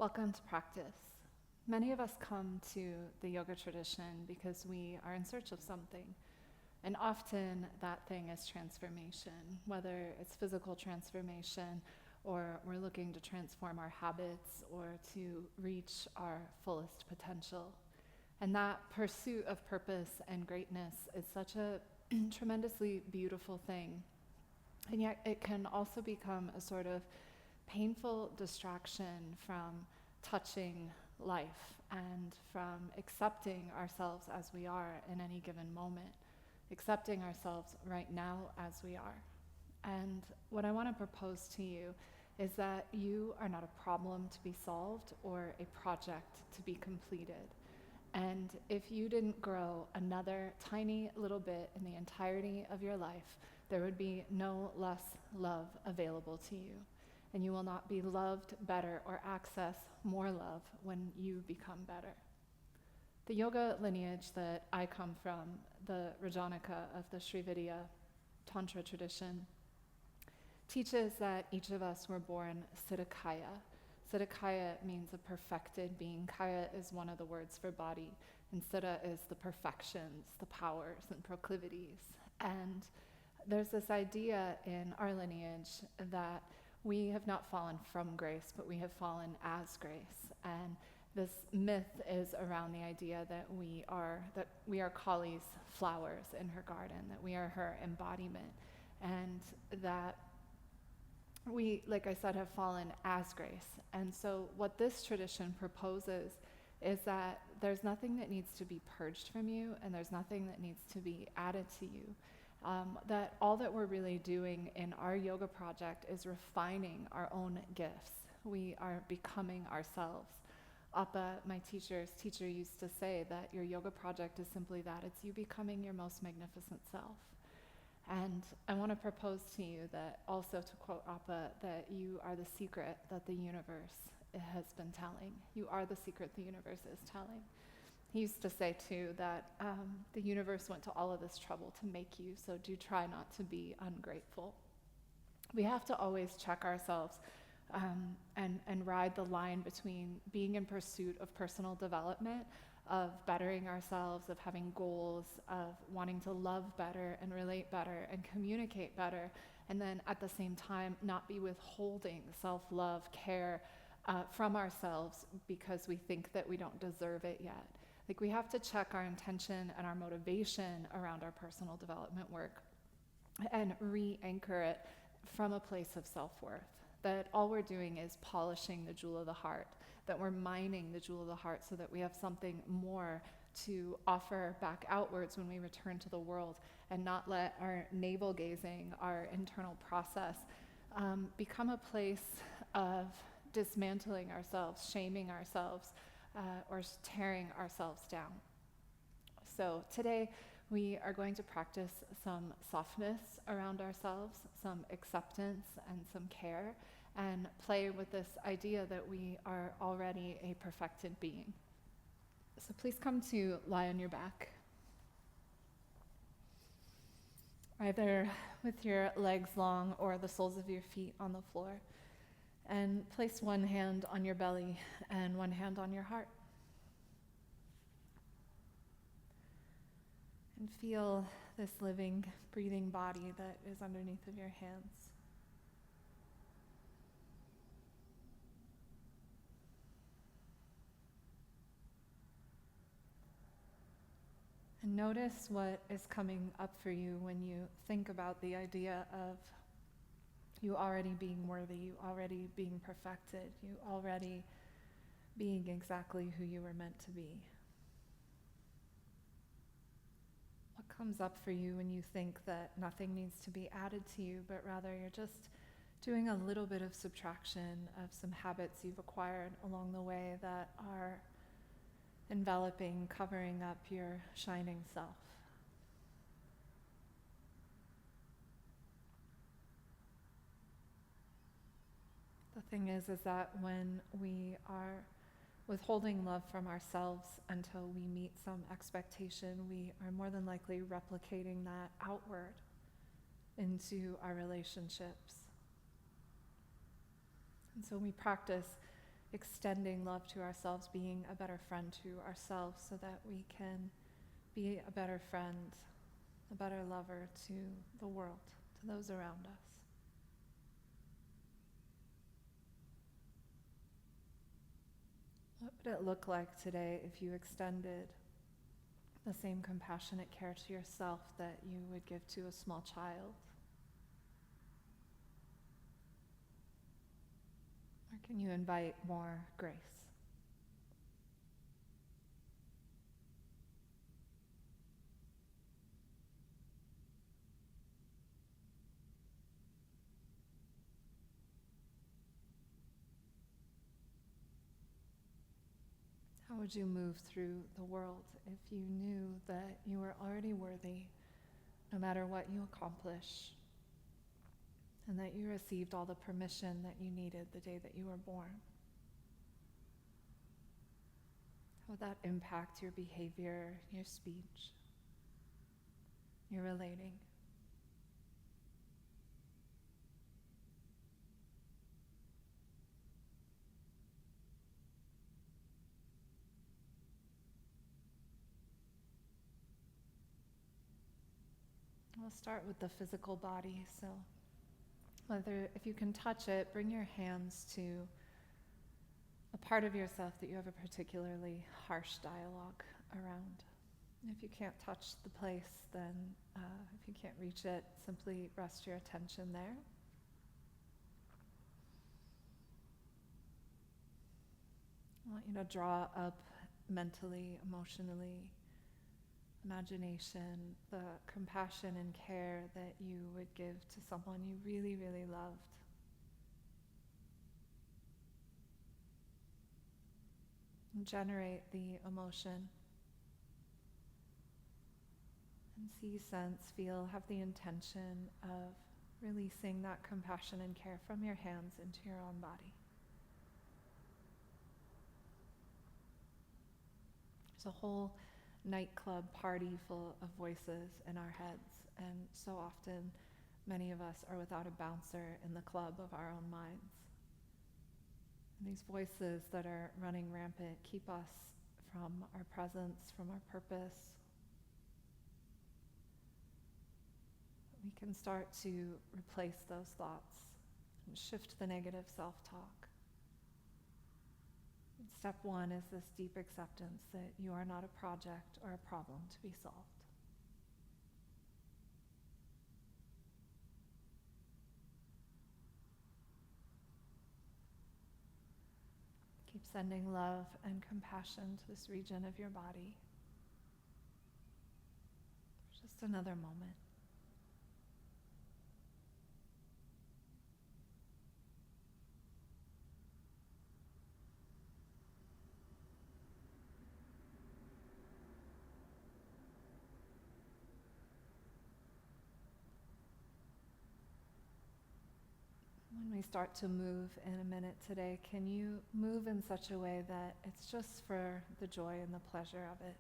Welcome to practice. Many of us come to the yoga tradition because we are in search of something. And often that thing is transformation, whether it's physical transformation or we're looking to transform our habits or to reach our fullest potential. And that pursuit of purpose and greatness is such a tremendously beautiful thing. And yet it can also become a sort of painful distraction from touching life and from accepting ourselves as we are in any given moment, accepting ourselves right now as we are. And what I want to propose to you is that you are not a problem to be solved or a project to be completed. And if you didn't grow another tiny little bit in the entirety of your life, there would be no less love available to you. And you will not be loved better or access more love when you become better. The yoga lineage that I come from, the Rajanika of the Srividya Tantra tradition, teaches that each of us were born Siddhikaya. Siddhikaya means a perfected being. Kaya is one of the words for body, and Siddha is the perfections, the powers and proclivities. And there's this idea in our lineage that we have not fallen from grace, but we have fallen as grace. And this myth is around the idea that we are Kali's flowers in her garden, that we are her embodiment, and that we, like I said, have fallen as grace. And so what this tradition proposes is that there's nothing that needs to be purged from you, and there's nothing that needs to be added to you. That all that we're really doing in our yoga project is refining our own gifts. We are becoming ourselves. Appa, my teacher's teacher, used to say that your yoga project is simply that. It's you becoming your most magnificent self. And I want to propose to you that, also to quote Appa, that you are the secret that the universe has been telling. You are the secret the universe is telling. He used to say too that the universe went to all of this trouble to make you, so do try not to be ungrateful. We have to always check ourselves and ride the line between being in pursuit of personal development, of bettering ourselves, of having goals, of wanting to love better and relate better and communicate better, and then at the same time not be withholding self-love, care from ourselves because we think that we don't deserve it yet. Like, we have to check our intention and our motivation around our personal development work and re-anchor it from a place of self-worth. That all we're doing is polishing the jewel of the heart, that we're mining the jewel of the heart so that we have something more to offer back outwards when we return to the world, and not let our navel gazing, our internal process, become a place of dismantling ourselves, shaming ourselves, or tearing ourselves down. So today we are going to practice some softness around ourselves, some acceptance and some care, and play with this idea that we are already a perfected being. So please come to lie on your back, either with your legs long or the soles of your feet on the floor. And place one hand on your belly and one hand on your heart. And feel this living, breathing body that is underneath of your hands. And notice what is coming up for you when you think about the idea of you already being worthy, you already being perfected, you already being exactly who you were meant to be. What comes up for you when you think that nothing needs to be added to you, but rather you're just doing a little bit of subtraction of some habits you've acquired along the way that are enveloping, covering up your shining self? The thing is that when we are withholding love from ourselves until we meet some expectation, we are more than likely replicating that outward into our relationships. And so we practice extending love to ourselves, being a better friend to ourselves so that we can be a better friend, a better lover to the world, to those around us. What would it look like today if you extended the same compassionate care to yourself that you would give to a small child? Or can you invite more grace? How would you move through the world if you knew that you were already worthy, no matter what you accomplish, and that you received all the permission that you needed the day that you were born? How would that impact your behavior, your speech, your relating? We'll start with the physical body. So if you can touch it, bring your hands to a part of yourself that you have a particularly harsh dialogue around. If you can't touch the place, then if you can't reach it, simply rest your attention there. I want you to draw up mentally, emotionally, imagination, the compassion and care that you would give to someone you really, really loved. And generate the emotion. And see, sense, feel, have the intention of releasing that compassion and care from your hands into your own body. There's a whole nightclub party full of voices in our heads, and so often many of us are without a bouncer in the club of our own minds. And these voices that are running rampant keep us from our presence, from our purpose. We can start to replace those thoughts and shift the negative self-talk. Step one is this deep acceptance that you are not a project or a problem to be solved. Keep sending love and compassion to this region of your body for just another moment. When we start to move in a minute today, can you move in such a way that it's just for the joy and the pleasure of it?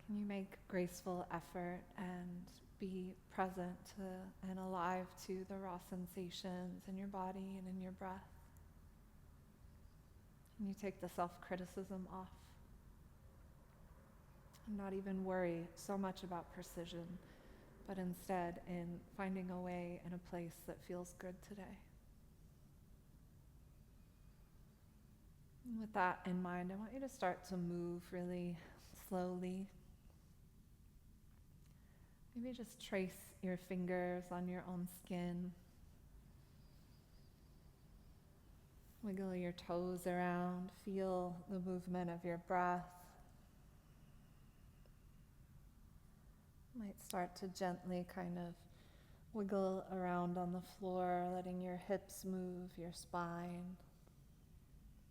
Can you make graceful effort and be present and alive to the raw sensations in your body and in your breath? Can you take the self-criticism off? And not even worry so much about precision, but instead in finding a way and a place that feels good today. And with that in mind, I want you to start to move really slowly. Maybe just trace your fingers on your own skin. Wiggle your toes around. Feel the movement of your breath. Might start to gently kind of wiggle around on the floor, letting your hips move, your spine.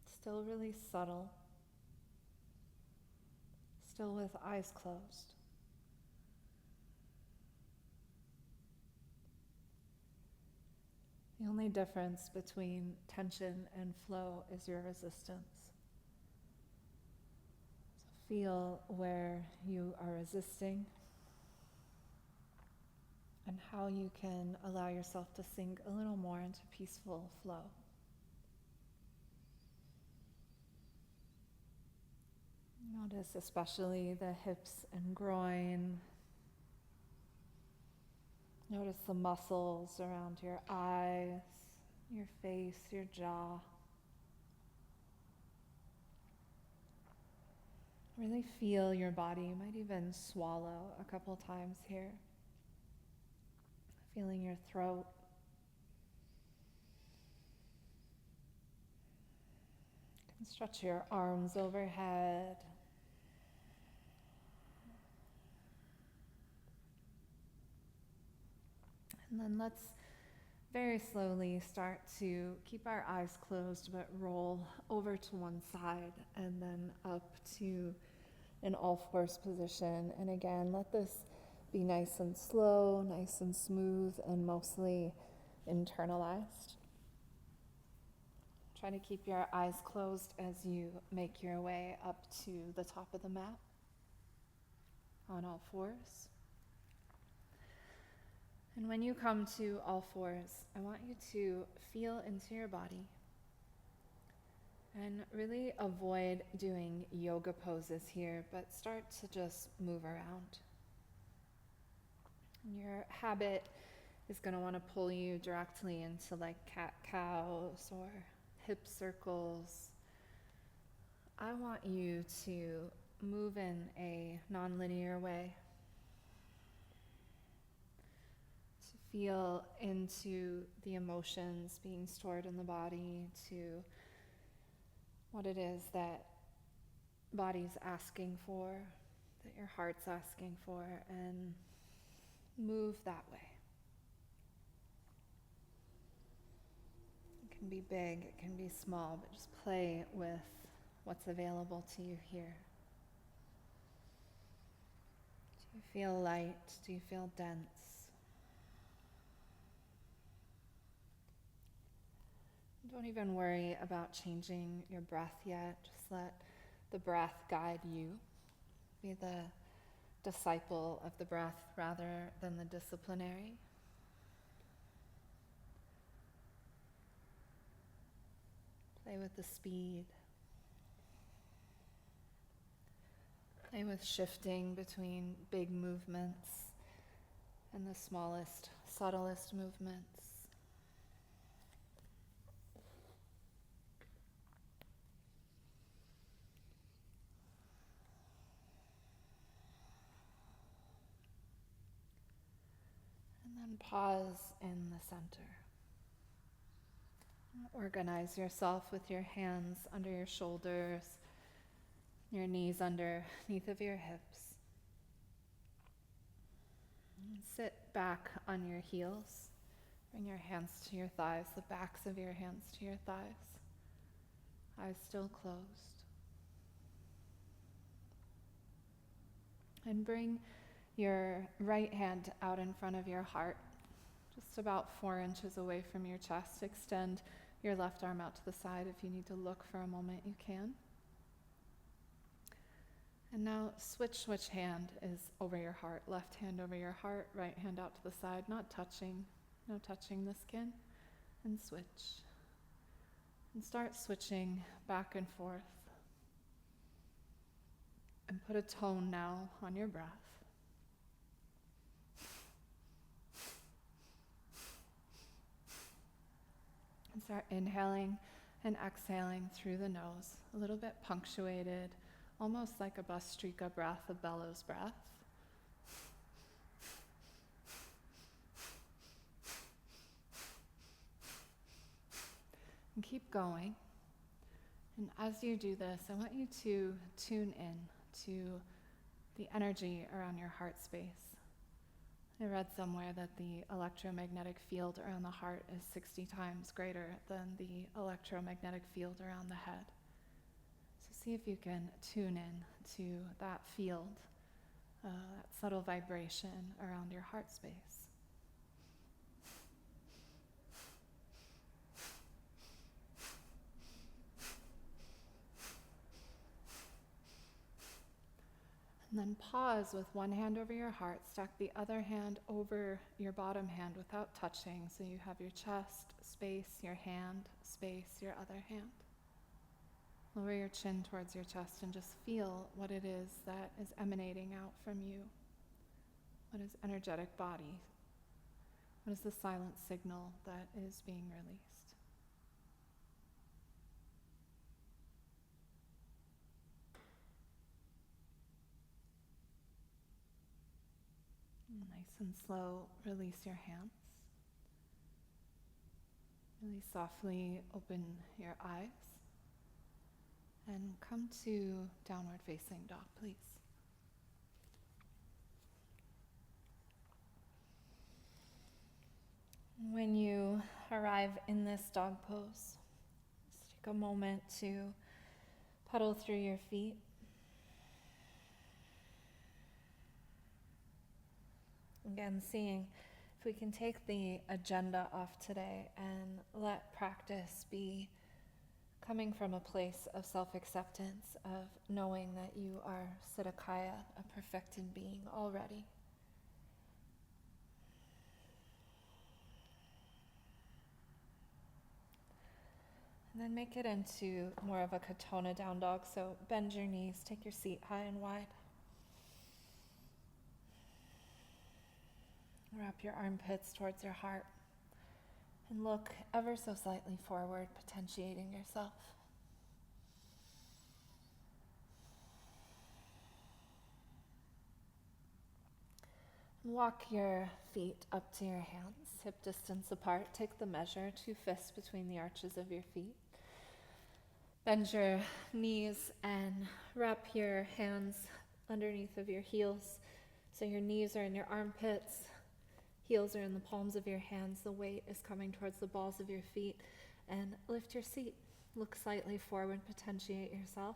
Still really subtle. Still with eyes closed. The only difference between tension and flow is your resistance. So feel where you are resisting and how you can allow yourself to sink a little more into peaceful flow. Notice especially the hips and groin. Notice the muscles around your eyes, your face, your jaw. Really feel your body. You might even swallow a couple times here. Feeling your throat. You can stretch your arms overhead. And then let's very slowly start to keep our eyes closed, but roll over to one side and then up to an all-fours position. And again, let this be nice and slow, nice and smooth, and mostly internalized. Try to keep your eyes closed as you make your way up to the top of the mat on all fours. And when you come to all fours, I want you to feel into your body and really avoid doing yoga poses here, but start to just move around. Your habit is going to want to pull you directly into like cat-cows or hip circles. I want you to move in a non-linear way. Feel into the emotions being stored in the body, to what it is that body's asking for, that your heart's asking for, and move that way. It can be big, it can be small, but just play with what's available to you here. Do you feel light? Do you feel dense? Don't even worry about changing your breath yet. Just let the breath guide you. Be the disciple of the breath rather than the disciplinary. Play with the speed. Play with shifting between big movements and the smallest, subtlest movements. And pause in the center. Organize yourself with your hands under your shoulders, your knees underneath of your hips. And sit back on your heels. Bring your hands to your thighs, the backs of your hands to your thighs. Eyes still closed. And bring your right hand out in front of your heart, just about 4 inches away from your chest. Extend your left arm out to the side. If you need to look for a moment, you can. And now switch which hand is over your heart. Left hand over your heart, right hand out to the side, not touching, no touching the skin. And switch. And start switching back and forth. And put a tone now on your breath. And start inhaling and exhaling through the nose, a little bit punctuated, almost like a Bastrika breath, a bellows breath. And keep going. And as you do this, I want you to tune in to the energy around your heart space. I read somewhere that the electromagnetic field around the heart is 60 times greater than the electromagnetic field around the head. So see if you can tune in to that field, that subtle vibration around your heart space. And then pause with one hand over your heart, stack the other hand over your bottom hand without touching, so you have your chest, space, your hand, space, your other hand. Lower your chin towards your chest and just feel what it is that is emanating out from you. What is energetic body? What is the silent signal that is being released? Nice and slow, release your hands. Really softly open your eyes and come to downward facing dog, please. When you arrive in this dog pose, just take a moment to pedal through your feet. Again, seeing if we can take the agenda off today and let practice be coming from a place of self-acceptance, of knowing that you are Siddhakaya, a perfected being already. And then make it into more of a Katona down dog. So bend your knees, take your seat high and wide. Wrap your armpits towards your heart and look ever so slightly forward, potentiating yourself. Walk your feet up to your hands, hip distance apart. Take the measure, 2 fists between the arches of your feet. Bend your knees and wrap your hands underneath of your heels. So your knees are in your armpits, heels are in the palms of your hands. The weight is coming towards the balls of your feet. And lift your seat. Look slightly forward, potentiate yourself.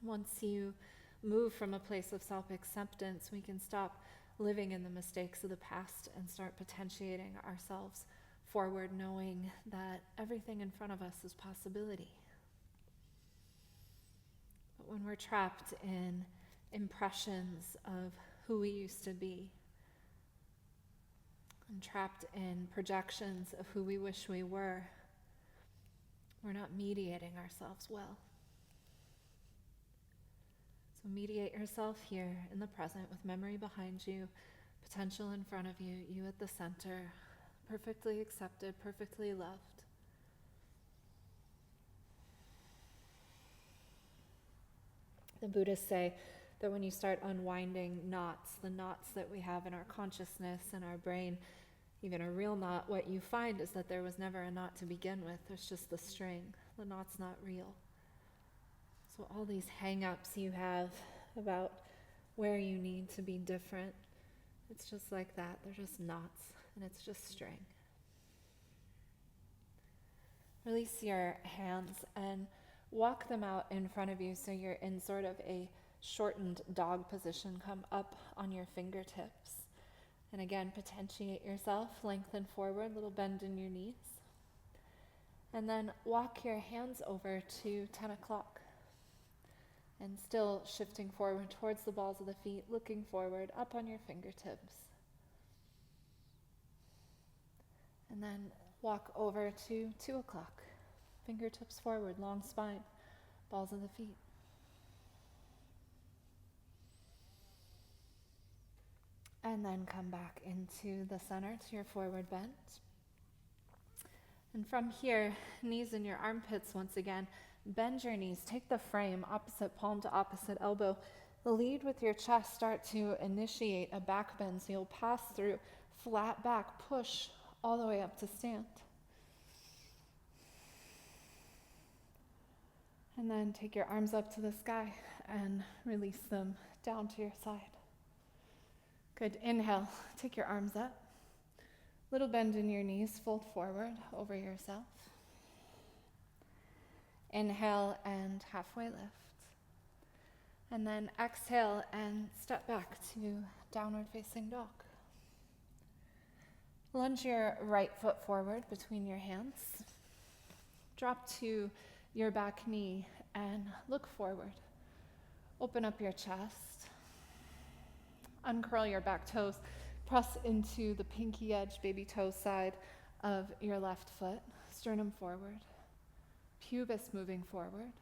Once you move from a place of self-acceptance, we can stop living in the mistakes of the past and start potentiating ourselves forward, knowing that everything in front of us is possibility. But when we're trapped in impressions of who we used to be, and trapped in projections of who we wish we were, we're not mediating ourselves well. So mediate yourself here in the present with memory behind you, potential in front of you, you at the center, perfectly accepted, perfectly loved. The Buddhists say that when you start unwinding knots, the knots that we have in our consciousness and our brain, even a real knot, what you find is that there was never a knot to begin with. There's just the string. The knot's not real. So all these hang-ups you have about where you need to be different, it's just like that. They're just knots, and it's just string. Release your hands and walk them out in front of you so you're in sort of a shortened dog position. Come up on your fingertips. And again, potentiate yourself, lengthen forward, little bend in your knees. And then walk your hands over to 10 o'clock. And still shifting forward towards the balls of the feet, looking forward, up on your fingertips. And then walk over to 2 o'clock. Fingertips forward, long spine, balls of the feet. And then come back into the center to your forward bend. And from here, knees in your armpits once again. Bend your knees, take the frame, opposite palm to opposite elbow. Lead with your chest, start to initiate a back bend. So you'll pass through flat back, push all the way up to stand. And then take your arms up to the sky and release them down to your side. Good, inhale, take your arms up. Little bend in your knees, fold forward over yourself. Inhale and halfway lift. And then exhale and step back to downward facing dog. Lunge your right foot forward between your hands. Drop to your back knee and look forward. Open up your chest. Uncurl your back toes. Press into the pinky edge, baby toe side of your left foot. Sternum forward. pubis moving forward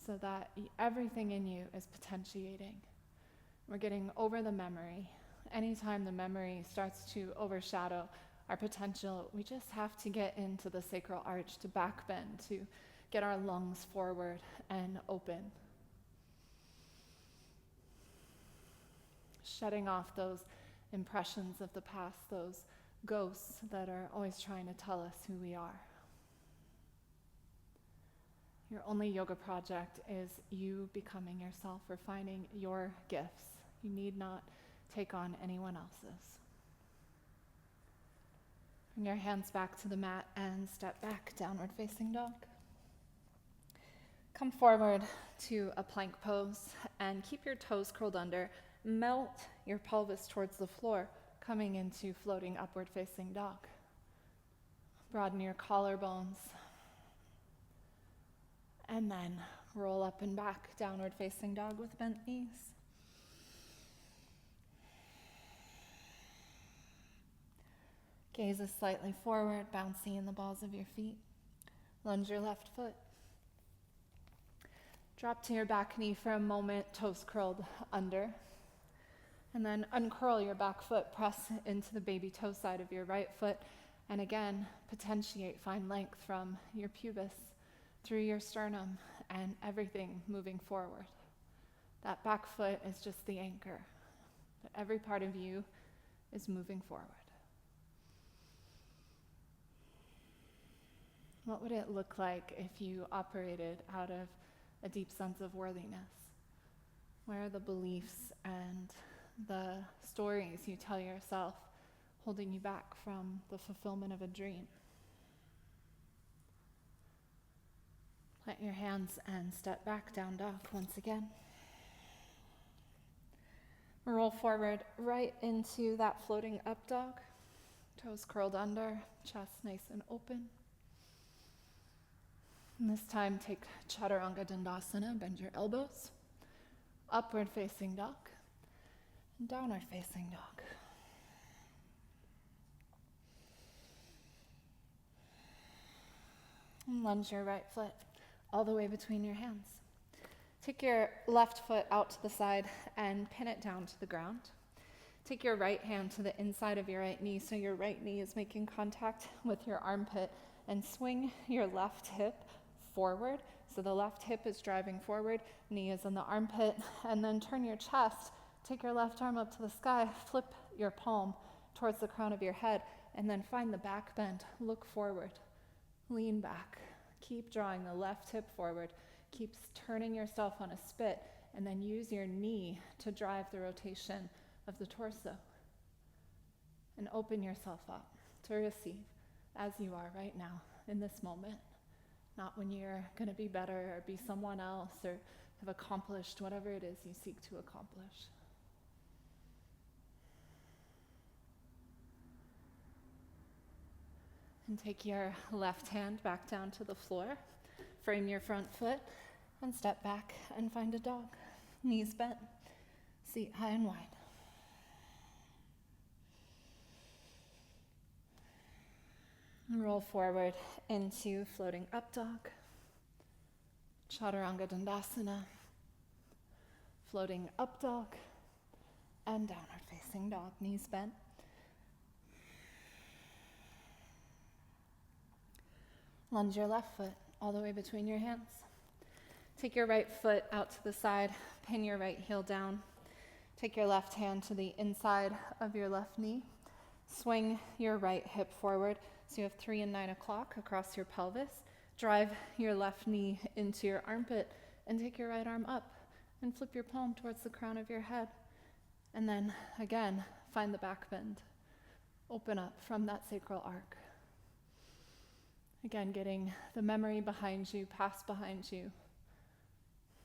so that everything in you is potentiating. We're getting over the memory. Anytime the memory starts to overshadow our potential, we just have to get into the sacral arch, to backbend, to get our lungs forward and open. Shedding off those impressions of the past, those ghosts that are always trying to tell us who we are. Your only yoga project is you becoming yourself, refining your gifts. You need not take on anyone else's. Bring your hands back to the mat and step back, downward facing dog. Come forward to a plank pose and keep your toes curled under. Melt your pelvis towards the floor, coming into floating upward facing dog. Broaden your collarbones. And then roll up and back, downward facing dog with bent knees. Gaze is slightly forward, bouncy in the balls of your feet. Lunge your left foot. Drop to your back knee for a moment, toes curled under. And then uncurl your back foot, press into the baby toe side of your right foot. And again, potentiate, find length from your pubis through your sternum and everything moving forward. That back foot is just the anchor, but every part of you is moving forward. What would it look like if you operated out of a deep sense of worthiness? Where are the beliefs and the stories you tell yourself holding you back from the fulfillment of a dream? Plant your hands and step back, down dog once again. Roll forward right into that floating up dog. Toes curled under, chest nice and open. And this time take Chaturanga Dandasana, bend your elbows. Upward facing dog, and downward facing dog. And lunge your right foot all the way between your hands. Take your left foot out to the side and pin it down to the ground. Take your right hand to the inside of your right knee so your right knee is making contact with your armpit, and swing your left hip forward. So the left hip is driving forward, knee is in the armpit, and then turn your chest. Take your left arm up to the sky, flip your palm towards the crown of your head, and then find the back bend. Look forward, lean back. Keep drawing the left hip forward. Keep turning yourself on a spit, and then use your knee to drive the rotation of the torso. And open yourself up to receive as you are right now in this moment. Not when you're going to be better or be someone else or have accomplished whatever it is you seek to accomplish. And take your left hand back down to the floor. Frame your front foot and step back and find a dog. Knees bent, seat high and wide. Roll forward into floating up dog. Chaturanga Dandasana. Floating up dog and downward facing dog, knees bent. Lunge your left foot all the way between your hands. Take your right foot out to the side, pin your right heel down. Take your left hand to the inside of your left knee. Swing your right hip forward so you have 3 and 9 o'clock across your pelvis. Drive your left knee into your armpit and take your right arm up and flip your palm towards the crown of your head. And then again, find the back bend. Open up from that sacral arc. Again, getting the memory behind you, past behind you.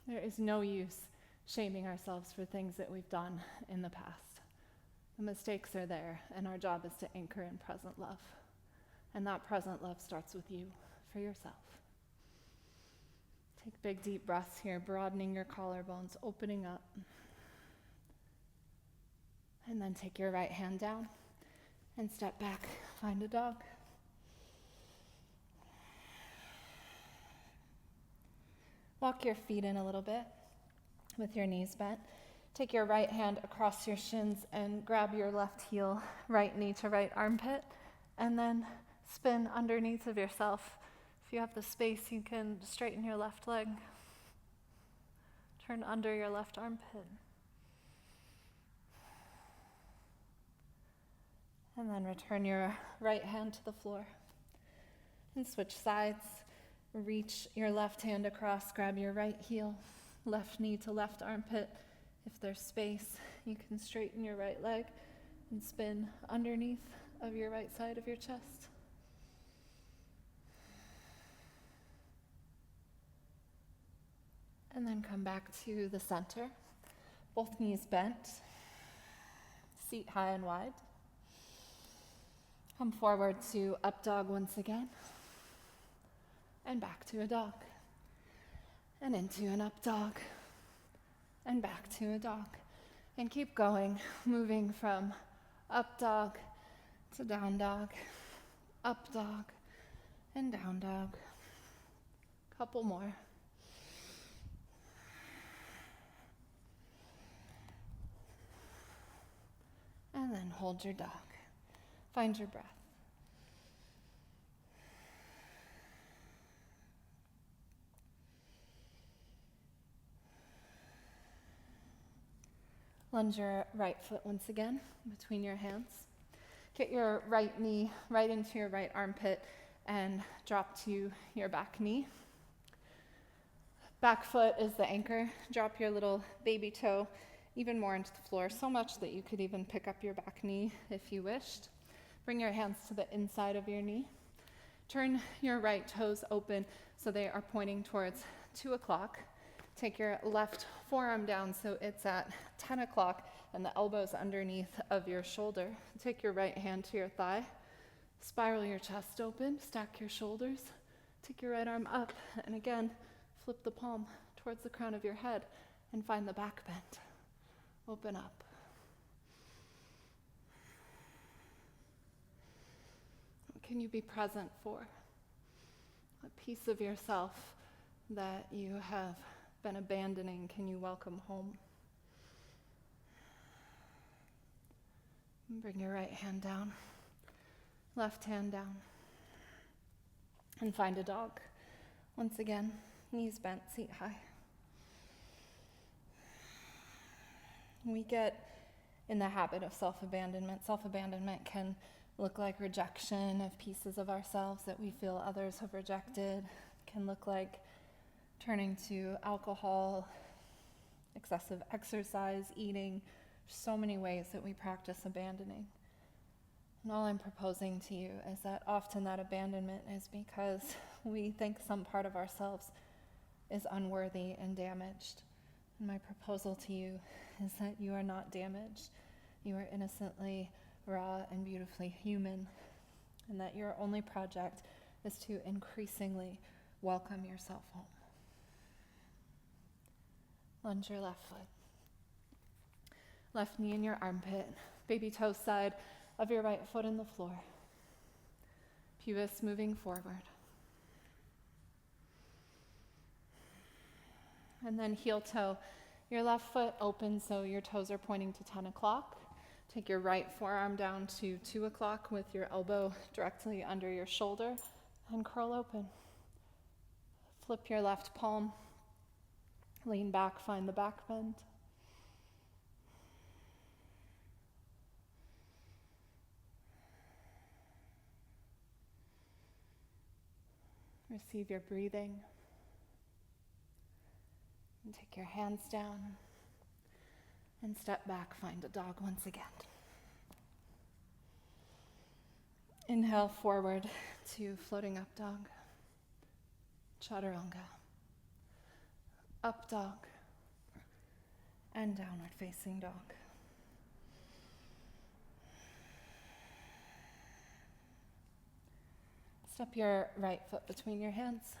There is no use shaming ourselves for things that we've done in the past. The mistakes are there, and our job is to anchor in present love. And that present love starts with you, for yourself. Take big deep breaths here, broadening your collarbones, opening up. And then take your right hand down and step back, find a dog. Walk your feet in a little bit with your knees bent. Take your right hand across your shins and grab your left heel, right knee to right armpit, and then spin underneath of yourself. If you have the space, you can straighten your left leg. Turn under your left armpit. And then return your right hand to the floor. And switch sides. Reach your left hand across, grab your right heel, left knee to left armpit. If there's space, you can straighten your right leg and spin underneath of your right side of your chest. And then come back to the center. Both knees bent. Seat high and wide. Come forward to up dog once again. And back to a dog. And into an up dog. And back to a dog. And keep going, moving from up dog to down dog, up dog, and down dog. Couple more. And then hold your dog. Find your breath. Lunge your right foot once again between your hands. Get your right knee right into your right armpit and drop to your back knee. Back foot is the anchor. Drop your little baby toe even more into the floor, so much that you could even pick up your back knee if you wished. Bring your hands to the inside of your knee. Turn your right toes open so they are pointing towards 2 o'clock. Take your left forearm down so it's at 10 o'clock and the elbows underneath of your shoulder. Take your right hand to your thigh. Spiral your chest open. Stack your shoulders. Take your right arm up and again, flip the palm towards the crown of your head and find the back bend. Open up. What can you be present for? What piece of yourself that you have been abandoning can you welcome home? And bring your right hand down, left hand down, and find a dog. Once again, knees bent, seat high. We get in the habit of self-abandonment. Self-abandonment can look like rejection of pieces of ourselves that we feel others have rejected. It can look like turning to alcohol, excessive exercise, eating. So many ways that we practice abandoning. And all I'm proposing to you is that often that abandonment is because we think some part of ourselves is unworthy and damaged. And my proposal to you is that you are not damaged. You are innocently, raw, and beautifully human. And that your only project is to increasingly welcome yourself home. Lunge your left foot. Left knee in your armpit. Baby toe side of your right foot in the floor. Pubis moving forward. And then heel toe. Your left foot open so your toes are pointing to 10 o'clock. Take your right forearm down to 2 o'clock with your elbow directly under your shoulder and curl open. Flip your left palm. Lean back, find the back bend. Receive your breathing. And take your hands down and step back, find a dog once again. Inhale forward to floating up dog, chaturanga, up dog, and downward facing dog. Step your right foot between your hands.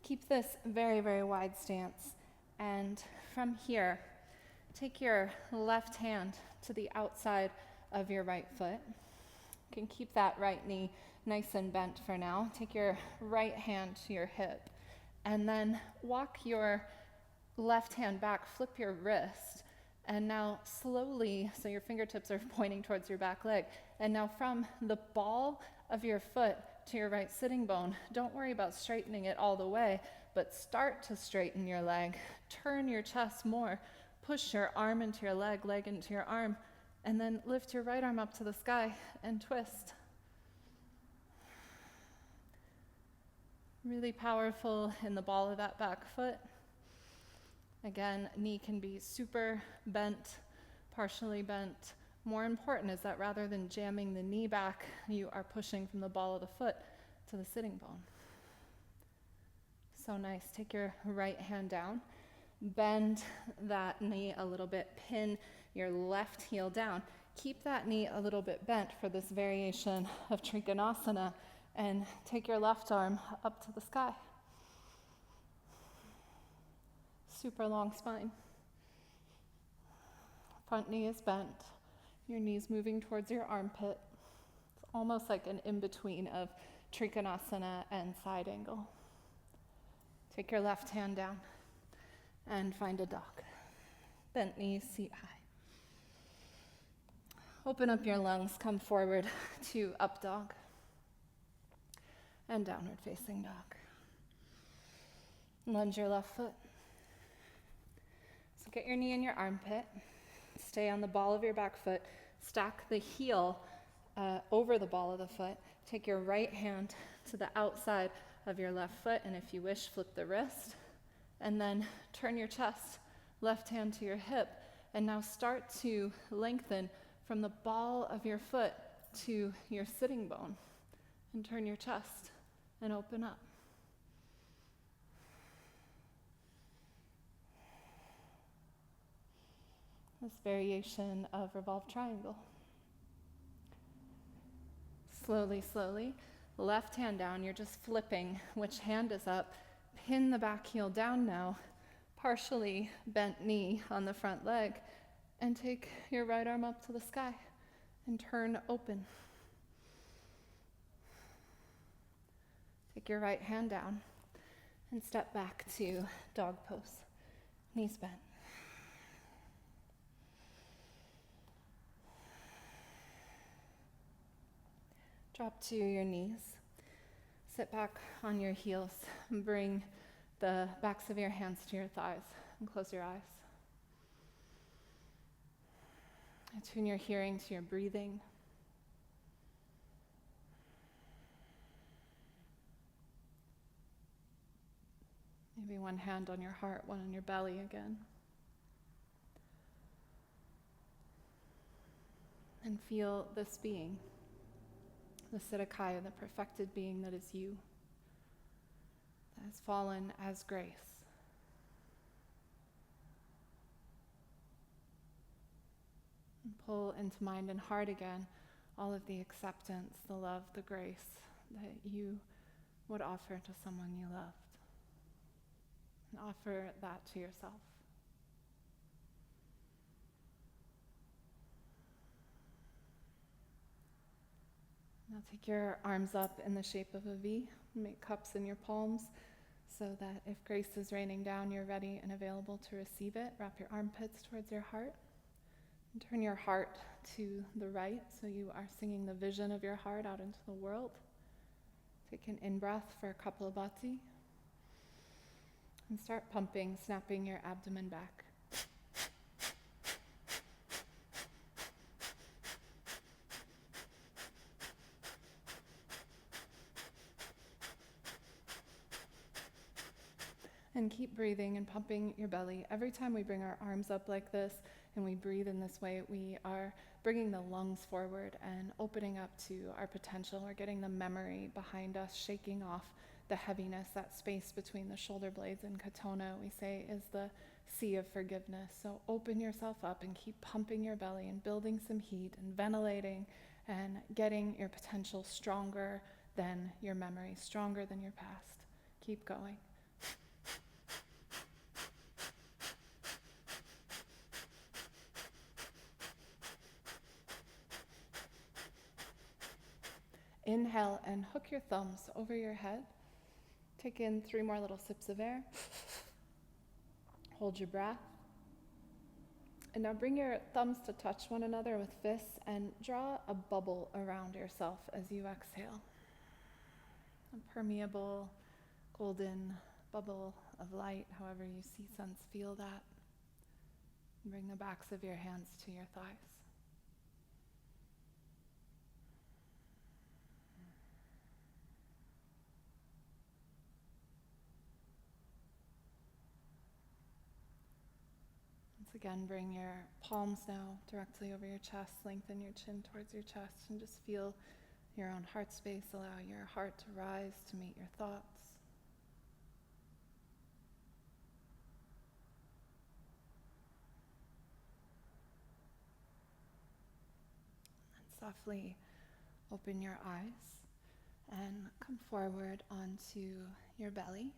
Keep this very, very wide stance. And from here, take your left hand to the outside of your right foot. You can keep that right knee nice and bent for now. Take your right hand to your hip And then walk your left hand back, flip your wrist, and now slowly, so your fingertips are pointing towards your back leg, and now from the ball of your foot to your right sitting bone, don't worry about straightening it all the way, but start to straighten your leg, turn your chest more, push your arm into your leg, leg into your arm, and then lift your right arm up to the sky and twist. Really powerful in the ball of that back foot. Again, knee can be super bent, partially bent. More important is that rather than jamming the knee back, you are pushing from the ball of the foot to the sitting bone. So nice. Take your right hand down, bend that knee a little bit, pin your left heel down. Keep that knee a little bit bent for this variation of Trikonasana, and take your left arm up to the sky. Super long spine. Front knee is bent. Your knee's moving towards your armpit. It's almost like an in-between of Trikonasana and side angle. Take your left hand down and find a dog. Bent knees, seat high. Open up your lungs, come forward to up dog and downward facing dog. Lunge your left foot. So get your knee in your armpit. Stay on the ball of your back foot. Stack the heel over the ball of the foot. Take your right hand to the outside of your left foot, and if you wish, flip the wrist. And then turn your chest, left hand to your hip, and now start to lengthen from the ball of your foot to your sitting bone. And turn your chest and open up. This variation of revolved triangle. Slowly, slowly, left hand down. You're just flipping which hand is up. Pin the back heel down now, partially bent knee on the front leg, and take your right arm up to the sky and turn open. Take your right hand down and step back to dog pose. Knees bent. Drop to your knees. Sit back on your heels and bring the backs of your hands to your thighs and close your eyes. Attune your hearing to your breathing. Maybe one hand on your heart, one on your belly again. And feel this being, the Siddhakaya, the perfected being that is you, that has fallen as grace. And pull into mind and heart again all of the acceptance, the love, the grace that you would offer to someone you loved. And offer that to yourself. Now take your arms up in the shape of a V. Make cups in your palms so that if grace is raining down, you're ready and available to receive it. Wrap your armpits towards your heart. And turn your heart to the right so you are singing the vision of your heart out into the world. Take an in-breath for Kapalabhati. And start pumping, snapping your abdomen back. And keep breathing and pumping your belly. Every time we bring our arms up like this and we breathe in this way, we are bringing the lungs forward and opening up to our potential. We're getting the memory behind us, shaking off the heaviness, that space between the shoulder blades and Katona, we say, is the sea of forgiveness. So open yourself up and keep pumping your belly and building some heat and ventilating and getting your potential stronger than your memory, stronger than your past. Keep going. Inhale and hook your thumbs over your head. Take in 3 more little sips of air. Hold your breath. And now bring your thumbs to touch one another with fists and draw a bubble around yourself as you exhale. A permeable, golden bubble of light, however you see, sense, feel that. Bring the backs of your hands to your thighs. Once again, bring your palms now directly over your chest, lengthen your chin towards your chest, and just feel your own heart space. Allow your heart to rise to meet your thoughts. Softly open your eyes and come forward onto your belly.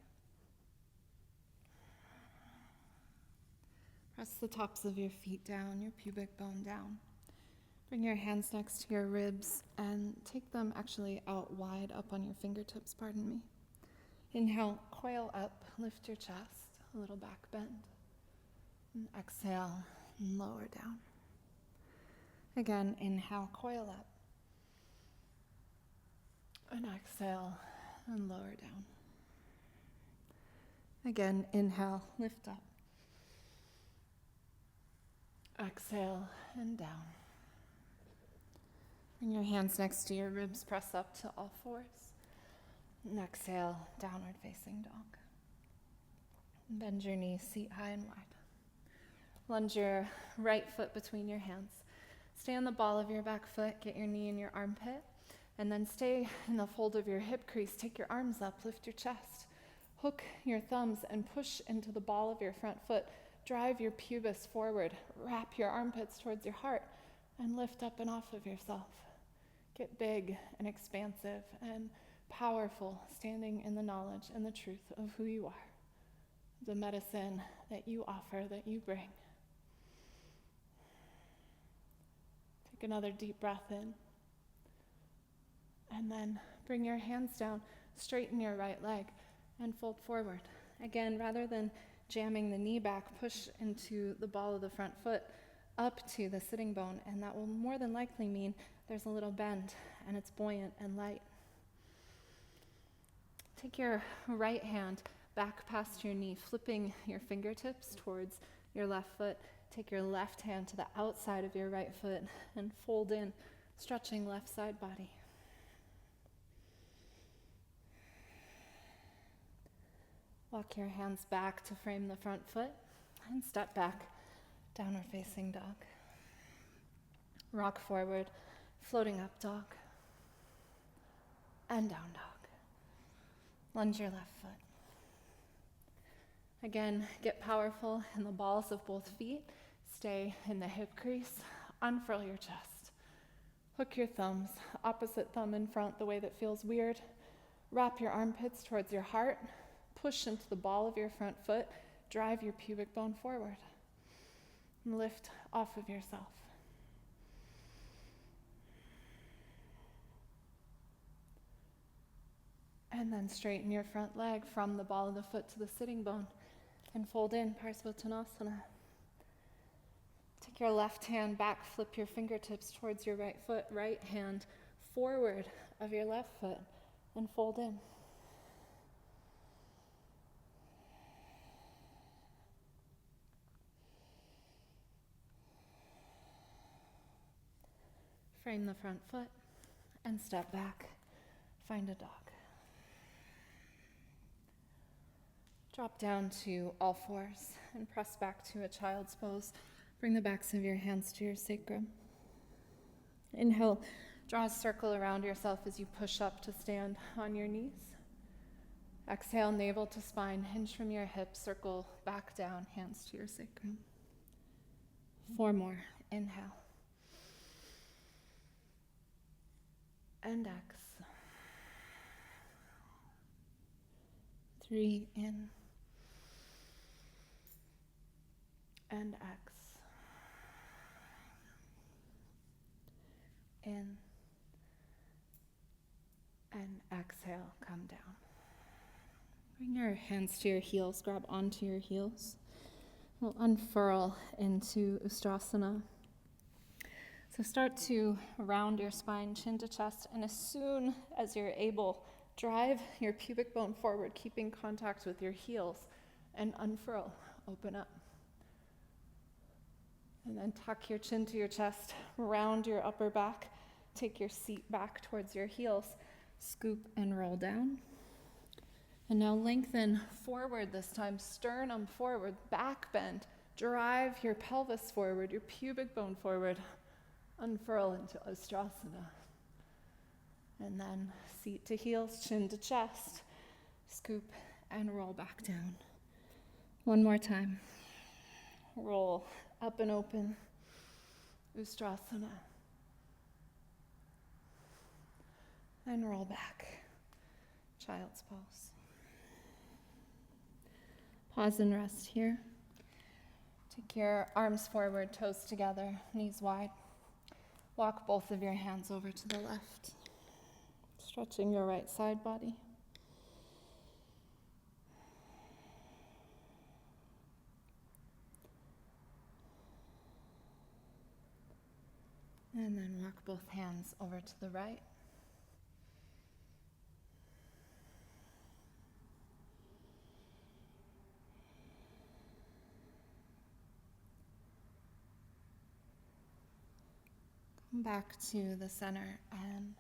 Press the tops of your feet down, your pubic bone down. Bring your hands next to your ribs and take them actually out wide up on your fingertips, pardon me. Inhale, coil up, lift your chest, a little back bend. And exhale, and lower down. Again, inhale, coil up. And exhale, and lower down. Again, inhale, lift up. Exhale, and down. Bring your hands next to your ribs, press up to all fours. And exhale, downward facing dog. Bend your knees, seat high and wide. Lunge your right foot between your hands. Stay on the ball of your back foot, get your knee in your armpit, and then stay in the fold of your hip crease. Take your arms up, lift your chest. Hook your thumbs and push into the ball of your front foot. Drive your pubis forward. Wrap your armpits towards your heart and lift up and off of yourself. Get big and expansive and powerful, standing in the knowledge and the truth of who you are, the medicine that you offer, that you bring. Take another deep breath in. And then bring your hands down, straighten your right leg, and fold forward. Again, rather than jamming the knee back, push into the ball of the front foot up to the sitting bone, and that will more than likely mean there's a little bend, and it's buoyant and light. Take your right hand back past your knee, flipping your fingertips towards your left foot. Take your left hand to the outside of your right foot and fold in, stretching left side body. Walk your hands back to frame the front foot and step back, downward facing dog. Rock forward, floating up dog, and down dog. Lunge your left foot. Again, get powerful in the balls of both feet. Stay in the hip crease. Unfurl your chest. Hook your thumbs, opposite thumb in front the way that feels weird. Wrap your armpits towards your heart. Push into the ball of your front foot. Drive your pubic bone forward. And lift off of yourself. And then straighten your front leg from the ball of the foot to the sitting bone and fold in, Parsvottanasana. Take your left hand back, flip your fingertips towards your right foot, right hand forward of your left foot, and fold in. Frame the front foot and step back. Find a dog. Drop down to all fours and press back to a child's pose. Bring the backs of your hands to your sacrum. Inhale, draw a circle around yourself as you push up to stand on your knees. Exhale, navel to spine, hinge from your hips, circle back down, hands to your sacrum. 4 more. Inhale. And exhale. 3 in. And exhale. In. And exhale, come down. Bring your hands to your heels, grab onto your heels. We'll unfurl into Ustrasana. So start to round your spine, chin to chest, and as soon as you're able, drive your pubic bone forward, keeping contact with your heels, and unfurl, open up. And then tuck your chin to your chest, round your upper back, take your seat back towards your heels, scoop and roll down. And now lengthen forward this time, sternum forward, back bend, drive your pelvis forward, your pubic bone forward, unfurl into Ustrasana. And then seat to heels, chin to chest, scoop and roll back down. One more time. Roll up and open, Ustrasana. And roll back, child's pose. Pause and rest here. Take your arms forward, toes together, knees wide. Walk both of your hands over to the left, stretching your right side body. And then walk both hands over to the right. Come back to the center and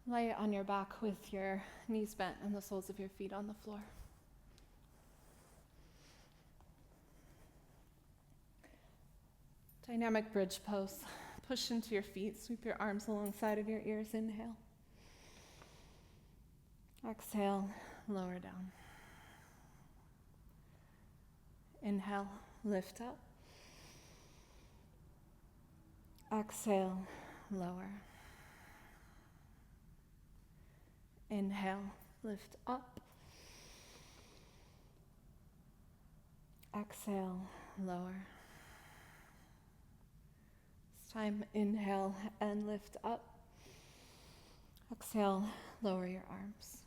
lay on your back with your knees bent and the soles of your feet on the floor. Dynamic bridge pose. Push into your feet, sweep your arms alongside of your ears. Inhale. Exhale, lower down. Inhale, lift up. Exhale, lower. Inhale, lift up. Exhale, lower. This time, inhale and lift up. Exhale, lower your arms.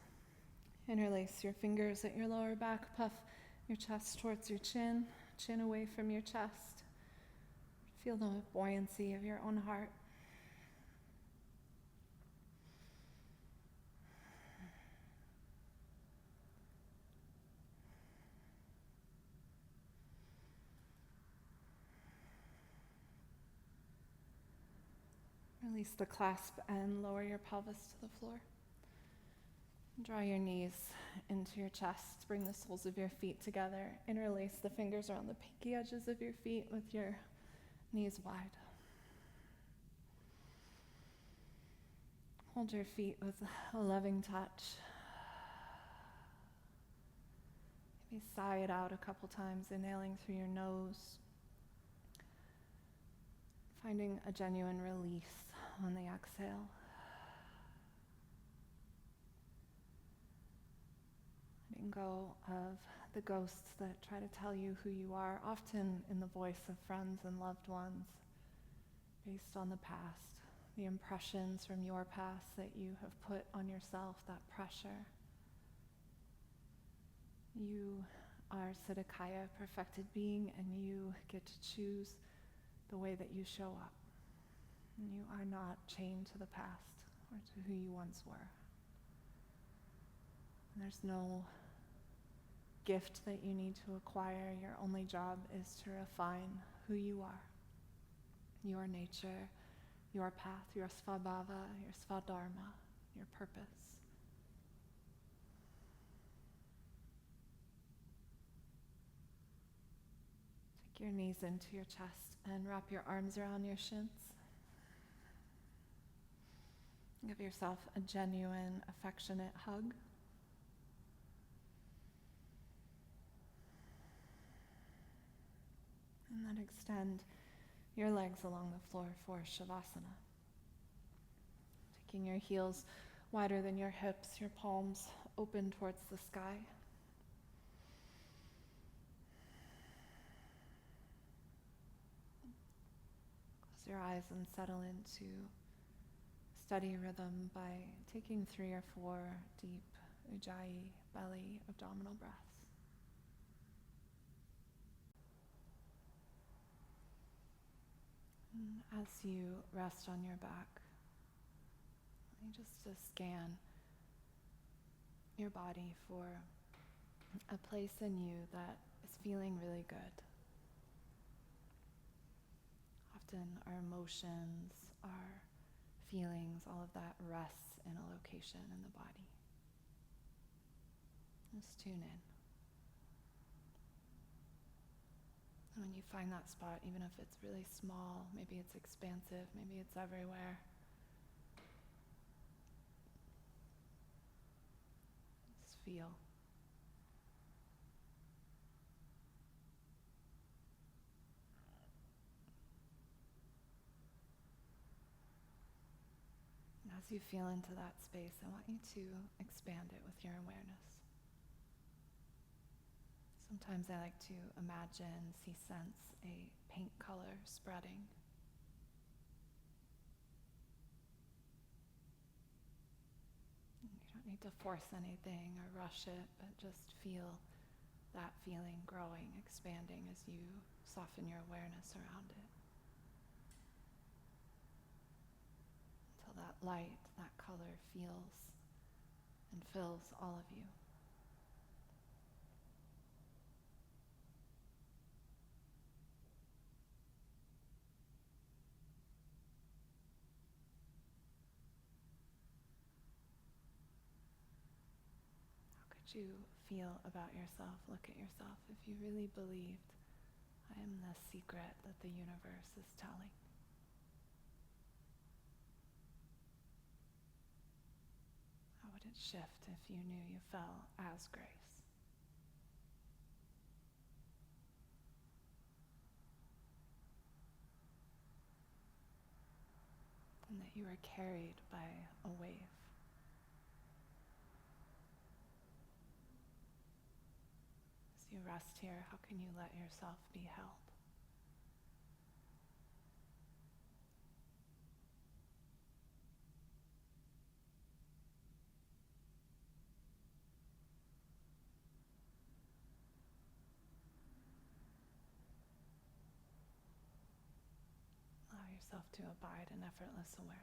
Interlace your fingers at your lower back, puff your chest towards your chin, chin away from your chest. Feel the buoyancy of your own heart. Release the clasp and lower your pelvis to the floor. Draw your knees into your chest. Bring the soles of your feet together. Interlace the fingers around the pinky edges of your feet with your knees wide. Hold your feet with a loving touch. Maybe sigh it out a couple times, inhaling through your nose. Finding a genuine release on the exhale. Letting go of the ghosts that try to tell you who you are, often in the voice of friends and loved ones, based on the past, the impressions from your past that you have put on yourself, that pressure. You are Siddhikaya, perfected being, and you get to choose the way that you show up. And you are not chained to the past or to who you once were. And there's no gift that you need to acquire. Your only job is to refine who you are, your nature, your path, your svabhava, your svadharma, your purpose. Take your knees into your chest and wrap your arms around your shins. Give yourself a genuine, affectionate hug. And then extend your legs along the floor for Savasana. Taking your heels wider than your hips, your palms open towards the sky. Close your eyes and settle into steady rhythm by taking 3 or 4 deep, Ujjayi, belly, abdominal breaths. And as you rest on your back, you just to scan your body for a place in you that is feeling really good. Often our emotions, our feelings, all of that rests in a location in the body. Just tune in. And when you find that spot, even if it's really small, maybe it's expansive, maybe it's everywhere, just feel. And as you feel into that space, I want you to expand it with your awareness. Sometimes I like to imagine, see, sense a pink color spreading. You don't need to force anything or rush it, but just feel that feeling growing, expanding as you soften your awareness around it. Until that light, that color feels and fills all of you. Could you feel about yourself, look at yourself, if you really believed, I am the secret that the universe is telling? How would it shift if you knew you fell as grace? And that you are carried by a wave. As you rest here, how can you let yourself be held? Allow yourself to abide in effortless awareness.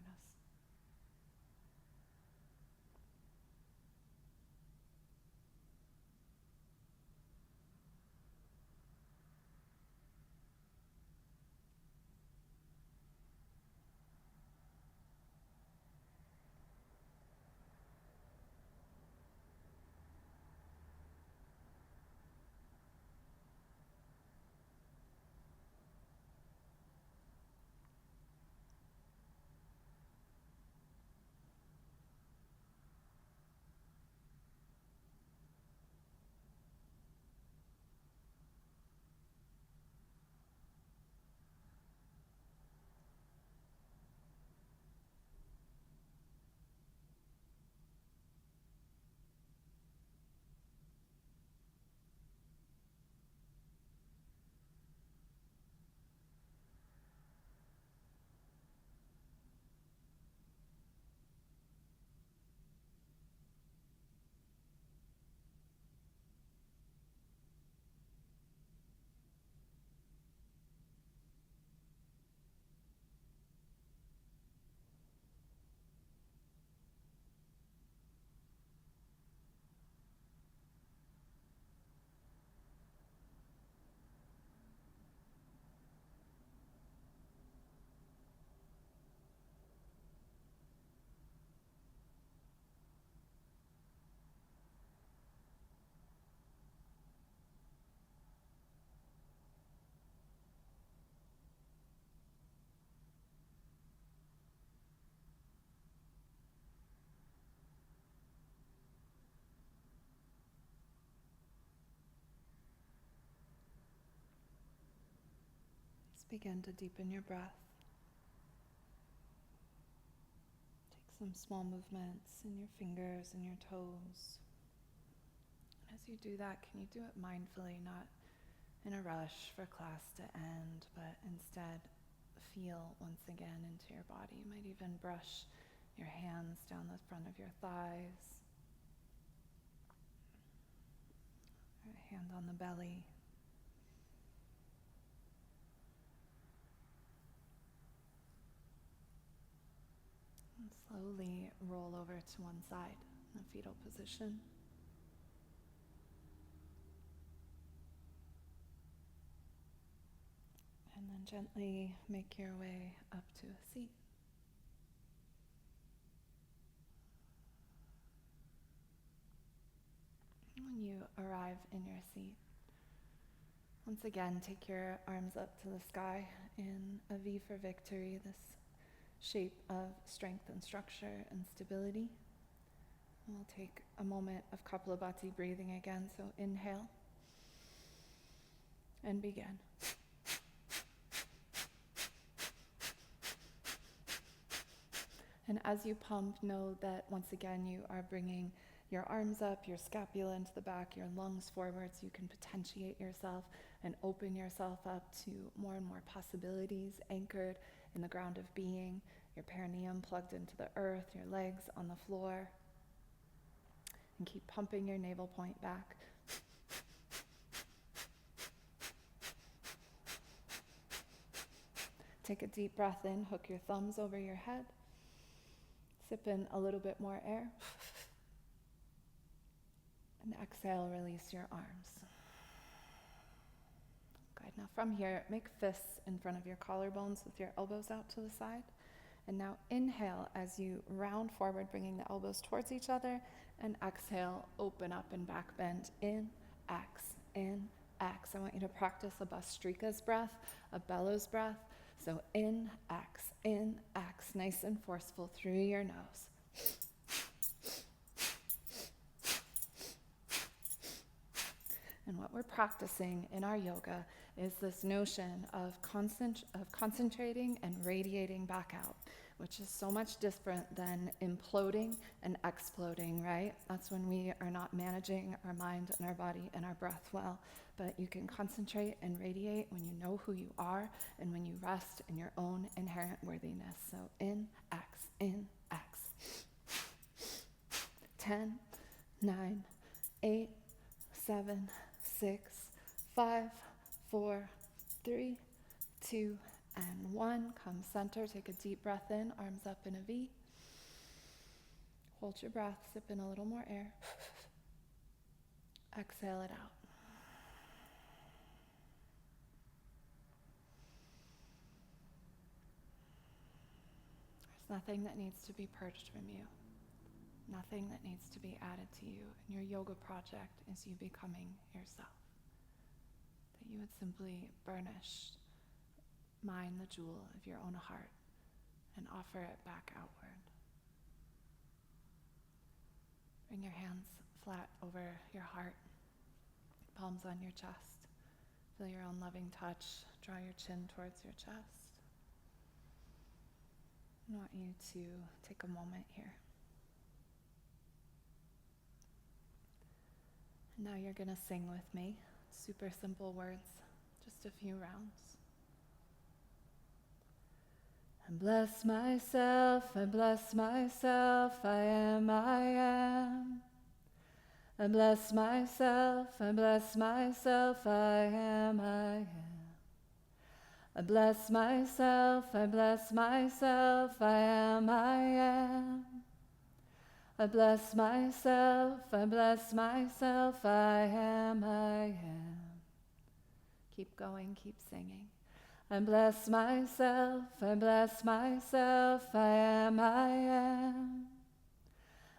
Just begin to deepen your breath. Take some small movements in your fingers and your toes. As you do that, can you do it mindfully, not in a rush for class to end, but instead feel once again into your body. You might even brush your hands down the front of your thighs. hand on the belly. And slowly roll over to one side in the fetal position. And then gently make your way up to a seat. When you arrive in your seat, once again, take your arms up to the sky in a V for victory, this shape of strength and structure and stability. And we'll take a moment of Kapalabhati breathing again, so inhale and begin. And as you pump, know that once again you are bringing your arms up, your scapula into the back, your lungs forward, so you can potentiate yourself and open yourself up to more and more possibilities anchored in the ground of being, your perineum plugged into the earth, your legs on the floor. And keep pumping your navel point back. Take a deep breath in, hook your thumbs over your head. Sip in a little bit more air. And exhale, release your arms. Good. Now from here, make fists in front of your collarbones with your elbows out to the side. And now inhale as you round forward, bringing the elbows towards each other. And exhale, open up and back bend. In, X, in, X. I want you to practice a Bhastrika's breath, a bellows breath. So in, X, nice and forceful through your nose. And what we're practicing in our yoga is this notion of concentrating and radiating back out, which is so much different than imploding and exploding, right? That's when we are not managing our mind and our body and our breath well. But you can concentrate and radiate when you know who you are and when you rest in your own inherent worthiness. So in, X. 10, 9, 8, 7, 6, 5, 4, 3, 2, and 1. Come center, take a deep breath in, arms up in a V. Hold your breath, sip in a little more air. Exhale it out. There's nothing that needs to be purged from you. Nothing that needs to be added to you. And your yoga project is you becoming yourself. That you would simply burnish, mine the jewel of your own heart and offer it back outward. Bring your hands flat over your heart, palms on your chest. Feel your own loving touch. Draw your chin towards your chest. I want you to take a moment here. And now you're going to sing with me. Super simple words, just a few rounds. I bless myself, I bless myself, I am, I am. I bless myself, I bless myself, I am, I am. I bless myself, I bless myself, I am, I am. I bless myself, I bless myself, I am, I am. Keep going, keep singing. I bless myself, I bless myself, I am, I am.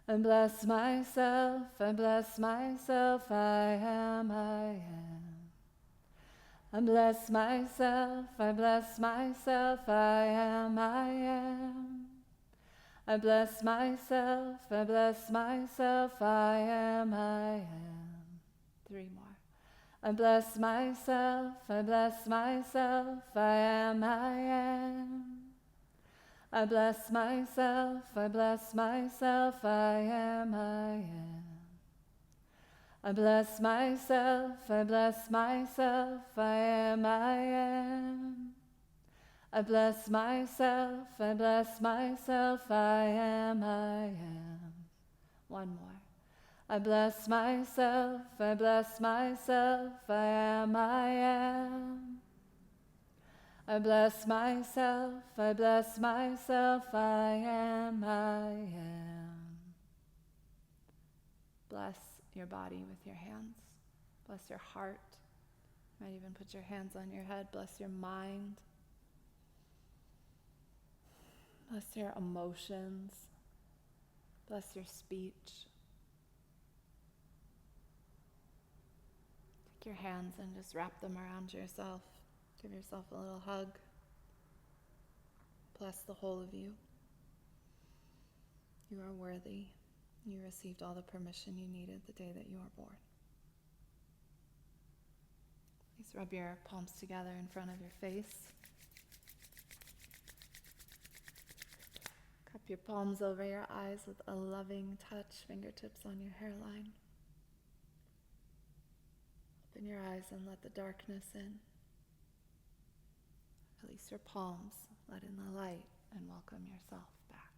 I bless myself, I bless myself, I am, I am. I bless myself, I bless myself, I am, I am. I bless myself, I bless myself, I am, I am. 3 more. I bless myself, I bless myself, I am, I am. I bless myself, I bless myself, I am, I am. I bless myself, I bless myself, I am, I am. I bless myself, I bless myself, I am, I am. 1 more. I bless myself, I bless myself, I am, I am. I bless myself, I bless myself, I am, I am. Bless your body with your hands. Bless your heart. You might even put your hands on your head. Bless your mind. Bless your emotions. Bless your speech. Take your hands and just wrap them around yourself. Give yourself a little hug. Bless the whole of you. You are worthy. You received all the permission you needed the day that you were born. Please rub your palms together in front of your face. Cup your palms over your eyes with a loving touch, fingertips on your hairline. Open your eyes and let the darkness in. Release your palms, let in the light, and welcome yourself back.